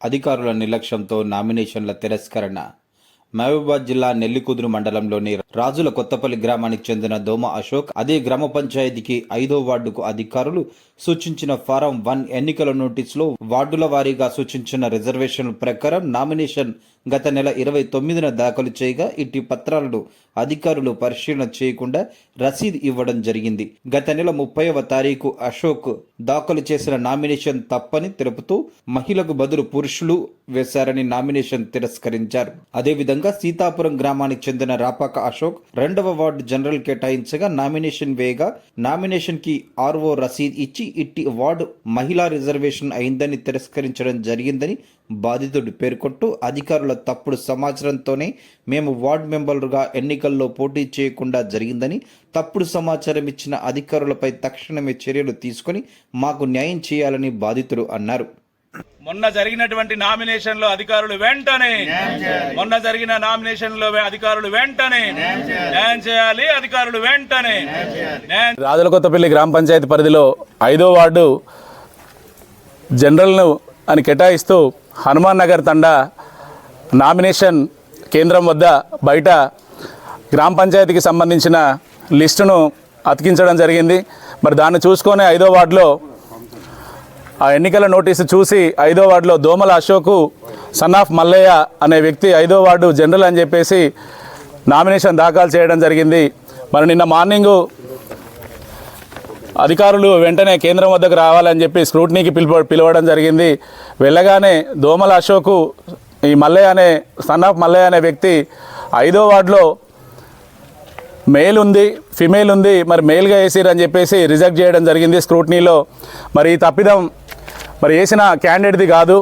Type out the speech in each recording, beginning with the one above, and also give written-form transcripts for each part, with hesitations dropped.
అధికారుల నిర్లక్ష్యంతో నామినేషన్ల తిరస్కరణ. మహబూబాబాద్ జిల్లా నెల్లికుదురు మండలంలోని రాజుల కొత్తపల్లి గ్రామానికి చెందిన దోమ అశోక్ అదే గ్రామ పంచాయతీకి 5వ వార్డుకు అధికారులు సూచించిన ఫారం 1 ఎన్నికల నోటీసులో వార్డుల వారీగా సూచించిన రిజర్వేషన్ల ప్రకారం నామినేషన్ గత నెల 29న దాఖలు చేయగా ఇట్టి పత్రాలను అధికారులు పరిశీలన చేయకుండా రసీదు ఇవ్వడం జరిగింది. గత నెల 30వ తారీఖు అశోక్ దాఖలు చేసిన నామినేషన్ తప్పని తెలుపుతూ మహిళకు బదులు పురుషులు వేశారని నామినేషన్ తిరస్కరించారు. అదేవిధంగా సీతాపురం గ్రామానికి చెందిన రాపాక అశోక్ 2వ వార్డు జనరల్ కేటాయించగా నామినేషన్ వేయగా నామినేషన్ కి ఆర్ఓ రసీద్ ఇచ్చి ఇట్టి వార్డు మహిళా రిజర్వేషన్ అయిందని తిరస్కరించడం జరిగిందని బాధితుడు పేర్కొంటూ అధికారుల తప్పుడు సమాచారంతోనే మేము వార్డు మెంబర్లుగా ఎన్నికల్లో పోటీ చేయకుండా జరిగిందని, తప్పుడు సమాచారం ఇచ్చిన అధికారులపై తక్షణమే చర్యలు తీసుకొని మాకు న్యాయం చేయాలని బాధితుడు అన్నారు. మొన్న జరిగినటువంటి నామినేషన్లో అధికారులు వెంటనే న్యాయం చేయాలి. అధికారులు వెంటనే రాజుల కొత్తపల్లి గ్రామ పంచాయతీ పరిధిలో 5వ వార్డు జనరల్ను అని కేటాయిస్తూ హనుమాన్ నగర్ తండా నామినేషన్ కేంద్రం వద్ద బయట గ్రామ పంచాయతీకి సంబంధించిన లిస్టును అతికించడం జరిగింది. మరి దాన్ని చూసుకొని 5వ వార్డులో ఆ ఎన్నికల నోటీసు చూసి 5వ వార్డులో దోమల అశోకు సన్ ఆఫ్ మల్లయ్య అనే వ్యక్తి 5వ వార్డు జనరల్ అని చెప్పేసి నామినేషన్ దాఖలు చేయడం జరిగింది. మరి నిన్న మార్నింగు అధికారులు వెంటనే కేంద్రం వద్దకు రావాలని చెప్పి స్క్రూటినీకి పిలవడం జరిగింది. వెళ్ళగానే దోమల అశోకు ఈ మల్లయ్య అనే సన్ ఆఫ్ మల్లయ్య అనే వ్యక్తి 5వ వార్డులో మేల్ ఉంది, ఫిమేల్ ఉంది, మరి మేల్గా వేసిరని చెప్పేసి రిజెక్ట్ చేయడం జరిగింది స్క్రూటినీలో. మరి ఈ తప్పిదం మరి వేసిన క్యాండిడేట్ది కాదు,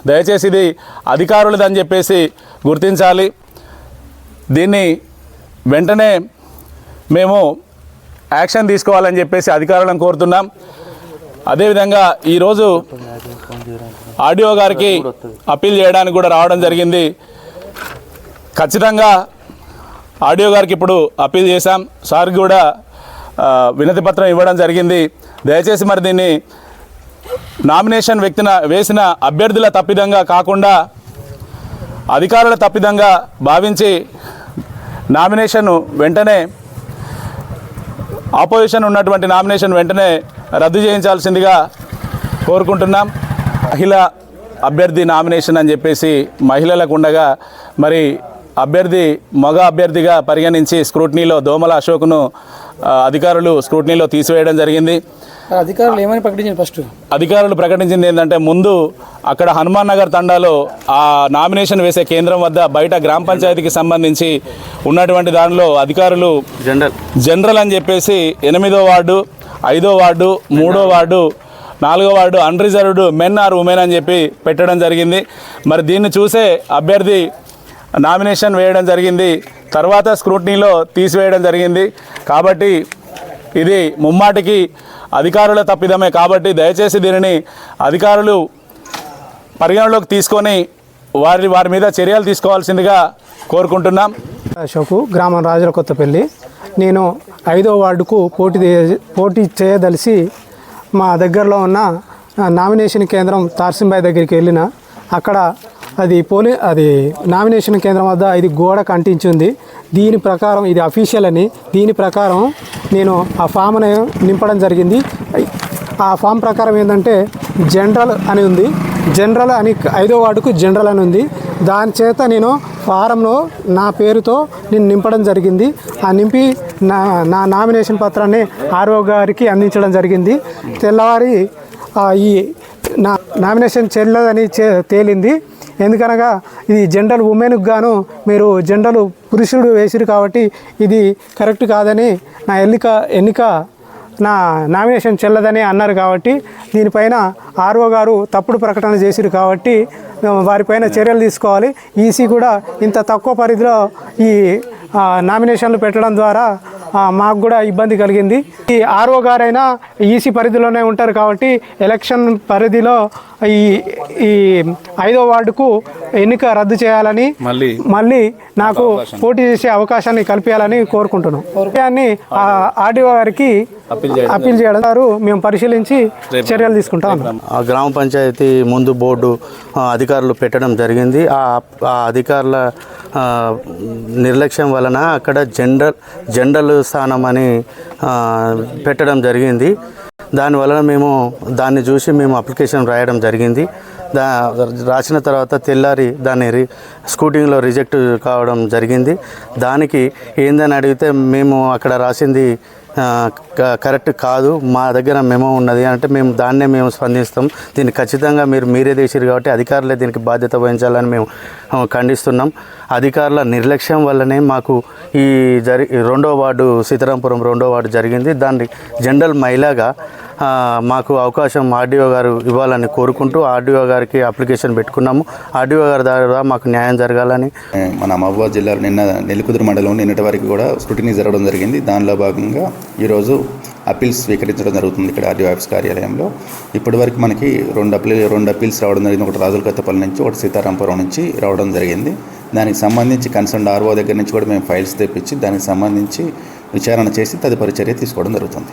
దయచేసి ఇది అధికారులదని చెప్పేసి గుర్తించాలి. దీన్ని వెంటనే మేము యాక్షన్ తీసుకోవాలని చెప్పేసి అధికారులను కోరుతున్నాం. అదేవిధంగా ఈరోజు ఆర్డీఓ గారికి అప్పీల్ చేయడానికి కూడా రావడం జరిగింది. ఖచ్చితంగా ఆర్డీఓ గారికి ఇప్పుడు అప్పీల్ చేశాం. సార్కి కూడా వినతి పత్రం ఇవ్వడం జరిగింది. దయచేసి మరి దీన్ని నామినేషన్ వేసిన అభ్యర్థుల తప్పిదంగా కాకుండా అధికారుల తప్పిదంగా భావించి నామినేషన్ వెంటనే ఆపోజిషన్ ఉన్నటువంటి నామినేషన్ వెంటనే రద్దు చేయించాల్సిందిగా కోరుకుంటున్నాం. మహిళా అభ్యర్థి నామినేషన్ అని చెప్పేసి మహిళలకు ఉండగా మరి మగ అభ్యర్థిగా పరిగణించి స్క్రూటినీలో దోమల అశోక్ను అధికారులు స్క్రూటినీలో తీసివేయడం జరిగింది. అధికారులు ఏమని ప్రకటించారు? ఫస్ట్ అధికారులు ప్రకటించింది ఏంటంటే, ముందు అక్కడ హనుమాన్ నగర్ తండాలో ఆ నామినేషన్ వేసే కేంద్రం వద్ద బయట గ్రామ పంచాయతీకి సంబంధించి ఉన్నటువంటి దానిలో అధికారులు జనరల్ అని చెప్పేసి 8వ వార్డు, 5వ వార్డు, 3వ వార్డు, 4వ ward unreserved men or women అని చెప్పి పెట్టడం జరిగింది. మరి దీన్ని చూసే అభ్యర్థి నామినేషన్ వేయడం జరిగింది, తర్వాత స్క్రూటినీలో తీసివేయడం జరిగింది. కాబట్టి ఇది ముమ్మాటికి అధికారుల తప్పిదమే. కాబట్టి దయచేసి దీనిని అధికారులు పరిగణలోకి తీసుకొని వారి మీద చర్యలు తీసుకోవాల్సిందిగా కోరుకుంటున్నాం. అశోకు, గ్రామం రాజుల కొత్తపల్లి. నేను 5వ వార్డుకు పోటీ చేయదలిసి మా దగ్గరలో ఉన్న నామినేషన్ కేంద్రం తార్సింబాయి దగ్గరికి వెళ్ళిన అక్కడ అది నామినేషన్ కేంద్రం వద్ద ఇది గోడకు అంటించింది. దీని ప్రకారం ఇది అఫీషియల్ అని, దీని ప్రకారం నేను ఆ ఫామ్ని నింపడం జరిగింది. ఆ ఫామ్ ప్రకారం ఏంటంటే జనరల్ అని ఉంది, జనరల్ అని 5వ వార్డుకు జనరల్ అని ఉంది. దాని చేత నేను ఫారంలో నా పేరుతో నేను నింపడం జరిగింది. ఆ నింపి నా నామినేషన్ పత్రాన్ని ఆర్ఓ గారికి అందించడం జరిగింది. తెల్లవారి ఈ నామినేషన్ చెల్లదని తేలింది. ఎందుకనగా ఇది జనరల్ ఉమెన్కి గాను మీరు జనరల్ పురుషుడు వేసిరు కాబట్టి ఇది కరెక్ట్ కాదని ఎన్నిక నా నామినేషన్ చెల్లదని అన్నారు. కాబట్టి దీనిపైన ఆర్ఓ గారు తప్పుడు ప్రకటన చేసిరు కాబట్టి వారిపైన చర్యలు తీసుకోవాలి. ఈసీ కూడా ఇంత తక్కువ పరిధిలో ఈ నామినేషన్లు పెట్టడం ద్వారా మాకు కూడా ఇబ్బంది కలిగింది. ఈ ఆర్ఓ గారైనా ఈసీ పరిధిలోనే ఉంటారు కాబట్టి ఎలక్షన్ పరిధిలో ఈ 5వ వార్డుకు ఎన్నిక రద్దు చేయాలని, మళ్ళీ నాకు పోటీ చేసే అవకాశాన్ని కల్పించాలని కోరుకుంటున్నాం. ఆర్డీఓ గారికి అప్పీల్ చేయడం వారు మేము పరిశీలించి చర్యలు తీసుకుంటాం. ఆ గ్రామ పంచాయతీ ముందు బోర్డు అధికారులు పెట్టడం జరిగింది. ఆ అధికారుల నిర్లక్ష్యం వలన అక్కడ జనరల్ స్థానం అని పెట్టడం జరిగింది. దానివలన దాన్ని చూసి మేము అప్లికేషన్ రాయడం జరిగింది. రాసిన తర్వాత తెల్లారి దాన్ని స్కూటింగ్లో రిజెక్ట్ కావడం జరిగింది. దానికి ఏందని అడిగితే మేము అక్కడ రాసింది కరెక్ట్ కాదు, మా దగ్గర మెమో ఉన్నది అంటే మేము స్పందిస్తాం. దీన్ని ఖచ్చితంగా మీరే చేసిరు కాబట్టి అధికారులే దీనికి బాధ్యత వహించాలని మేము ఖండిస్తున్నాం. అధికారుల నిర్లక్ష్యం వల్లనే మాకు ఈ 2వ వార్డు సీతారాంపురం 2వ వార్డు జరిగింది. దాన్ని జనరల్ మహిళగా మాకు అవకాశం ఆర్డీఓ గారు ఇవ్వాలని కోరుకుంటూ ఆర్డీఓ గారికి అప్లికేషన్ పెట్టుకున్నాము. ఆర్డీఓ గారి ద్వారా మాకు న్యాయం జరగాలని. మన మహబూబాబాద్ జిల్లాలో నిన్న నెల్లికుదురు మండలం నిన్నటి వరకు కూడా స్క్రూటినీ జరగడం జరిగింది. దానిలో భాగంగా ఈరోజు అప్పీల్స్ స్వీకరించడం జరుగుతుంది ఇక్కడ ఆర్డీఓ ఆఫీస్ కార్యాలయంలో. ఇప్పటి వరకు మనకి రెండు అప్పీల్స్ రావడం జరిగింది. ఒకటి రాజుల కొత్తపల్లి నుంచి, ఒకటి సీతారాంపురం నుంచి రావడం జరిగింది. దానికి సంబంధించి కన్సర్న్ ఆర్ఓ దగ్గర నుంచి కూడా మేము ఫైల్స్ తెప్పించి దానికి సంబంధించి విచారణ చేసి తదుపరి చర్య తీసుకోవడం జరుగుతుంది.